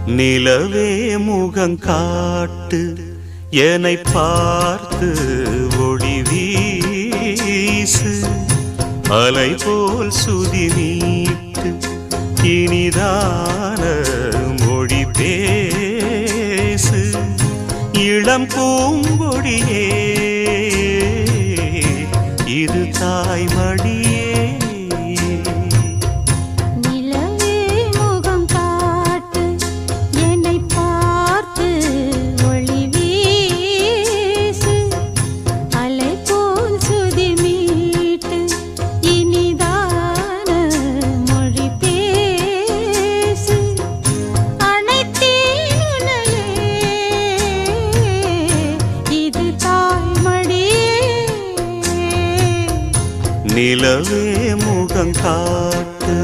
நிலவே முகங்காட்டு என்னை பார்த்து ஒளி வீசு அலை போல் சுதி நீட்டு இனிதான மொழி பேசு இளம் பூங்கொடியே இது தாய்மடியே நிலவே முகங்காட்டு